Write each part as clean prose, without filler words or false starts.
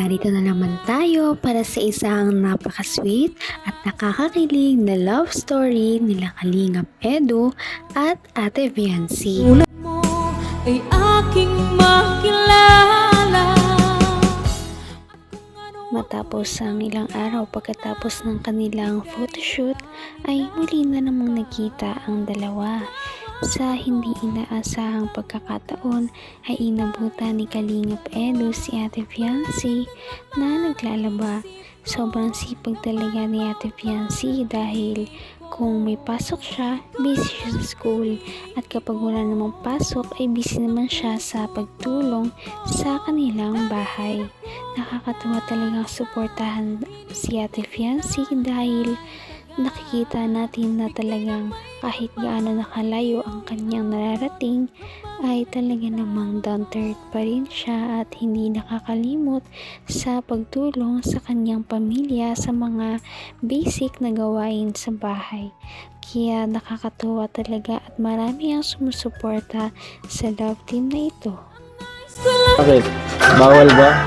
Narito na naman tayo para sa isang napaka-sweet at nakakakilig na love story nila Kalingap Edu at Ate Viancy. Ulat mo ay aking makilala. Matapos ang ilang araw pagkatapos ng kanilang photoshoot ay muli na namang nakita ang dalawa. Sa hindi inaasahang pagkakataon ay inabutan ni Kalingap Edu si Ate Viancy na naglalaba. Sobrang sipag talaga ni Ate Viancy dahil kung may pasok siya, busy siya sa school. At kapag wala namang pasok ay busy naman siya sa pagtulong sa kanilang bahay. Nakakatuwa talagang suportahan si Ate Viancy dahil nakikita natin na talagang kahit gaano nakalayo ang kanyang nararating ay talaga namang down to earth pa rin siya at hindi nakakalimot sa pagtulong sa kanyang pamilya sa mga basic na gawain sa bahay. Kaya nakakatuwa talaga at marami ang sumusuporta sa love team na ito. Bakit? Bawal ba?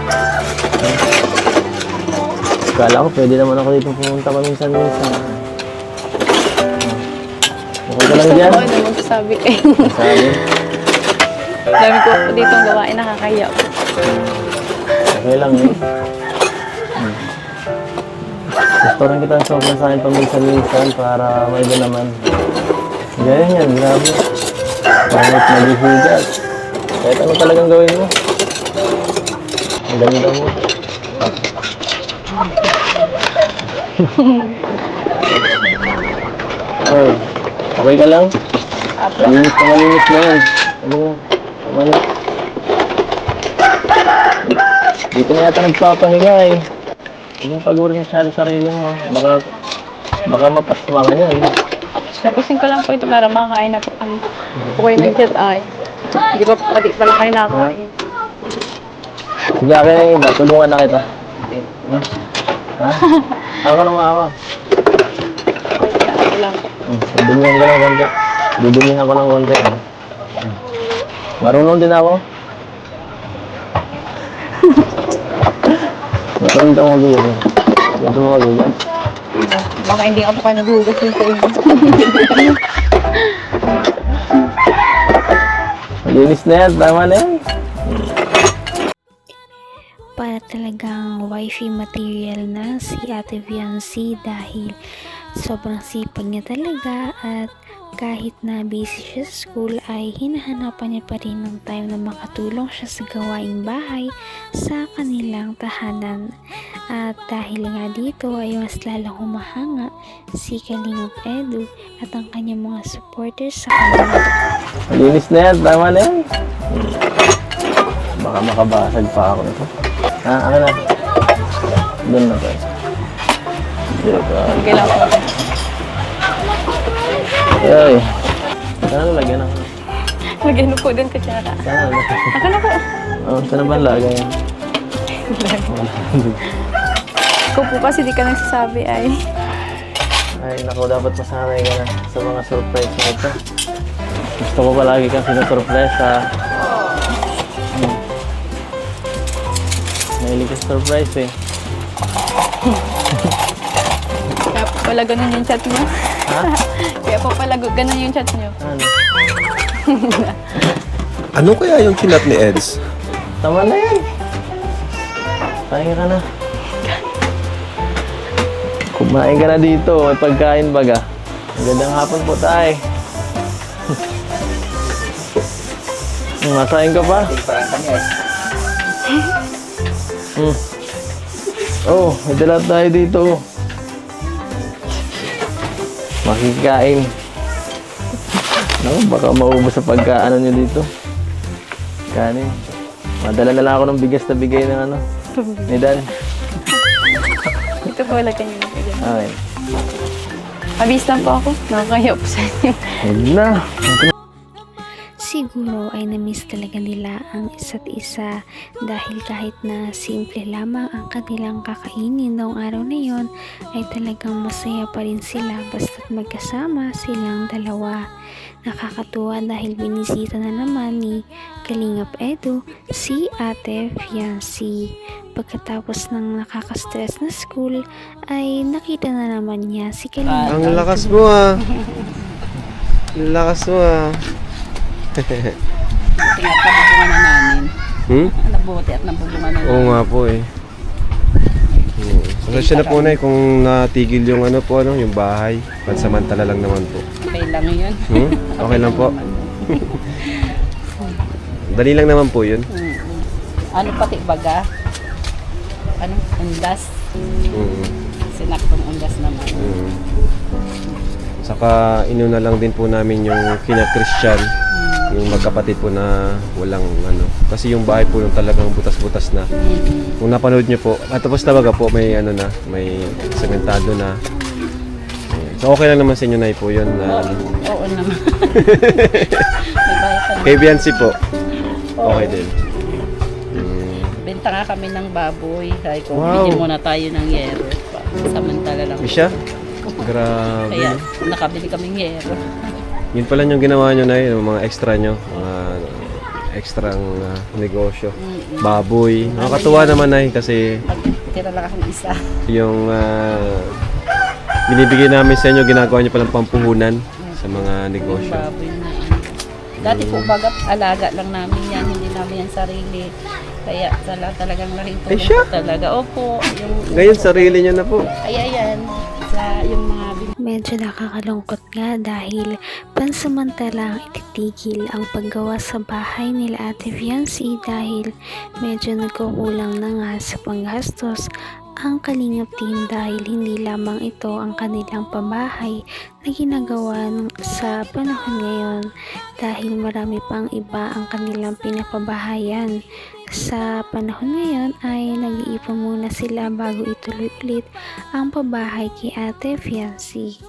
Kala ko pwede naman ako dito pumunta paminsan-minsan. Okay ka lang dyan? Gusto ko na magsasabi kayo. Sabi? Dami ko po ditong gawain, nakakaya po. Okay lang eh. Gusto rin kita sobrang sa akin paminsan-minsan para may iba naman. Ganyan yan, grabe. Kahit naghihigat. Kahit ano talagang gawin mo. Ang ganda mo. Oh, okay ka lang? Malinis na yan. Ano na? Dito na yata nagpapahinga eh. Hindi mo pag-uri masyado sarili mo. Baka mapasma ka yan. Tapusin ko lang po ito para makakain na po kami. Okay ng chat ay. Hindi pa pati pala kayo nakakain. Sige akin, tulungan na kita. Ha? Ako na maawa. Ito lang po. Dudumihan ka ng konti. Dudumihan ko ng konti. Marunong din ako. Marunong din ako mag-iyan. Ganito mo mag-iyan. Baka hindi ako pa nagugas yung sa inyo. Malinis na yan, tama na yan. Para talagang wifey material na si Ate Viancy dahil sobrang sipag niya talaga at kahit na busy siya sa school ay hinahanapan niya pa rin ng time na makatulong siya sa gawaing bahay sa kanilang tahanan. At dahil nga dito ay mas lalong humahanga si Kalingap Edu at ang kanyang mga supporters sa kanya. Malinis na yan, tama na yan. Baka makabasag pa ako nito. Ha, akin na. Doon na tayo. Okay lang po. Ay. Saan na lagyan ako? Lagyan mo po din kutsara. Saan na? Ako na po. Oh, saan na ba lagay yan? Ikaw po kasi di ka nagsasabi ay. Ay, naku, dapat masanay ka na sa mga surprise na ito. Gusto ko palagi kang sinusurprise ha. Mahilig ka sa surprise eh. Kaya po pala ganun yung chat niyo. Ha? Kaya po pala ganun yung chat niyo. Ano? Ano kaya yung chinat ni Eds? Tama na yan. Pahinga ka na. Kumain ka na dito. May pagkain baga. Magandang hapon po tayo. Masahin ka pa? Oh, may dala tayo dito. Makikain. Naku, baka maubos sa pagkaano nyo dito. Kanin. Madala na lang ako ng bigas na bigay ng ano. Ni Dan. Ito po lagyan niyo. Okay. Mabis lang po ako. Nakakaya po sa inyo. Huwag na. Si siguro ay na-miss talaga nila ang isa't isa dahil kahit na simple lamang ang kanilang kakainin noong araw na yon ay talagang masaya pa rin sila basta't magkasama silang dalawa. Nakakatuwa dahil binisita na naman ni Kalingap Edu si Ate Fiancee. Pagkatapos ng nakaka-stress na school ay nakita na naman niya si Kalingap Ang Edu. lakas mo ah. Ang lakas mo ah. Tingnan pa nabubungan na namin. Nabuti at nabubungan na Oo namin. nga po eh. Pasensya na po na kung natigil yung ano po, yung bahay. Pansamantala lang naman po. Okay lang yun. Okay lang po. Dali lang naman po yun. Ano pati baga? Ano? Undas? Sinaktong undas naman. Saka inuna lang din po namin yung kina Christian, yung magkapatid po na walang ano. Kasi yung bahay po yung talagang butas-butas na. Kung napanood nyo po, tapos talaga po may ano na, may sementado na. Ayan. So okay lang naman sa inyo na po yun. Na, Oo naman. May bahay pa naman. kay Biancy po, okay din. Benta nga kami ng baboy. Sabi ko, Wow. bigyan muna tayo ng yero. Samantala lang. Isya? Grabe. Kaya nakabili kaming yero. Yun pala yung ginawa nyo na yun, yung mga extra nyo, mga extrang negosyo. Baboy. Nakakatuwa naman na kasi Tira lang akong isa. yung binibigay namin sa inyo, ginagawa nyo palang pampuhunan sa mga Yung negosyo. baboy na ano. Dati po baga alaga lang namin yan. Hindi namin yan sarili. Kaya talagang laking tulong siya? po talaga. Opo. Ngayon, sarili nyo na po. Kaya yan. Sa yung mga Medyo nakakalungkot nga dahil pansamantala ititigil ang paggawa sa bahay nila Ate Fiancee dahil medyo nagkukulang na nga sa panggastos ang Kalingap team dahil hindi lamang ito ang kanilang pambahay na ginagawa sa panahon ngayon dahil marami pang iba ang kanilang pinapabahayan. Sa panahon ngayon ay nag-iipon muna sila bago ituloy ulit ang pabahay kay Ate Fiancee.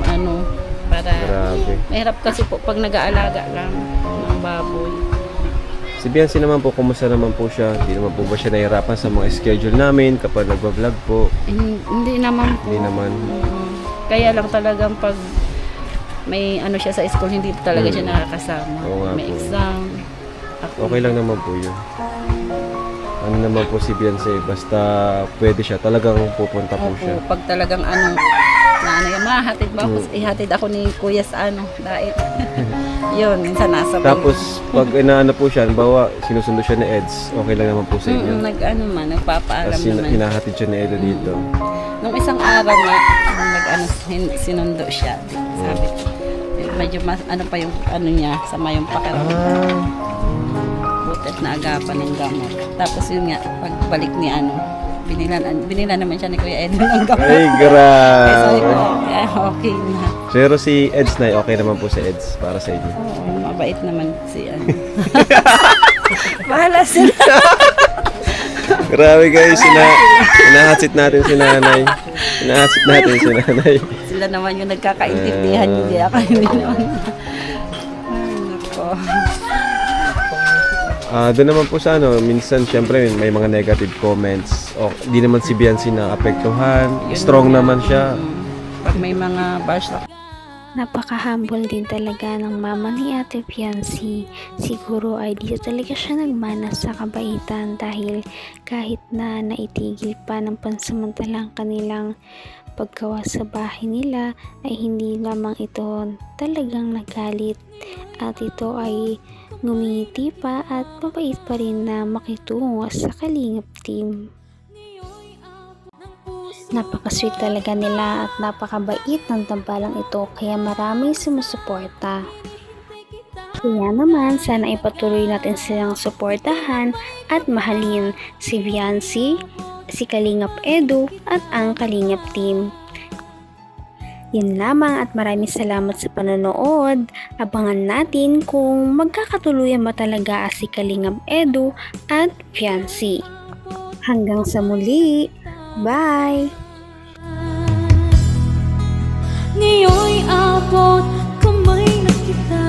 ano para Grabe. mahirap kasi po pag nag-aalaga lang ng baboy. Si Biancy naman po, kumusta naman po siya? Hindi naman po ba siya nahihirapan sa mga schedule namin kapag nagbablog po? Hindi naman po. Hindi naman. Kaya lang talagang pag may ano siya sa school, hindi talaga siya nakakasama. Oo nga May po. exam. Ako, Okay lang naman po yun. Ano naman po si Biancy, basta pwede siya, talagang pupunta po siya. Opo, pag talagang ano, na ano yung mahatid ba ako, ihatid ako ni Kuya sa ano, dait. Yun, minsan nasa Tapos, pag inaano po siya, bawa sinusundo siya ni Eds, okay lang naman po sa inyo. nag-ano man, nagpapaalam Tapos naman. hinahatid siya ni Edo dito. Nung isang araw nga, nung nag-ano, sinundo siya. Sabi ko, medyo mas, ano pa yung ano niya, sama yung pakiramdam. Butit na agapan ng gamot. Tapos yun nga, pagbalik ni ano, binilan naman siya ni Kuya Edo ng gamot. Ay, Kaya sabi ko, grabe. okay na. Pero si Eds na, okay naman po si Eds para sa inyo. Oo, mabait naman si ano. Bahala sila. Grabe guys, hinahatid natin si nanay. Hinahatid natin si nanay. Sila naman yung nagkakaintindihan, hindi ako hindi naman. Ay, nako. Doon naman po sa ano, minsan syempre may mga negative comments. O, di naman si Biancy na apektuhan. Strong naman siya. Pag may mga bash, Napaka-humble din talaga ng mama ni Ate Fiancee. Siguro ay dito talaga siya nagmana sa kabaitan dahil kahit na naitigil pa ng pansamantalang kanilang paggawa sa bahay nila ay hindi lamang ito talagang nagalit at ito ay ngumiti pa at mabait pa rin na makitungo sa Kalingap team. Napaka-sweet talaga nila at napakabait ng tambalang ito kaya maraming sumusuporta. Kaya naman sana ipatuloy natin silang suportahan at mahalin si Fiancee, si Kalingap Edu at ang Kalingap team. Yun lamang at maraming salamat sa panonood. Abangan natin kung magkakatuluyan ba talaga si Kalingap Edu at Fiancee. Hanggang sa muli. Bye! Ngayon'y abot kamay na kita.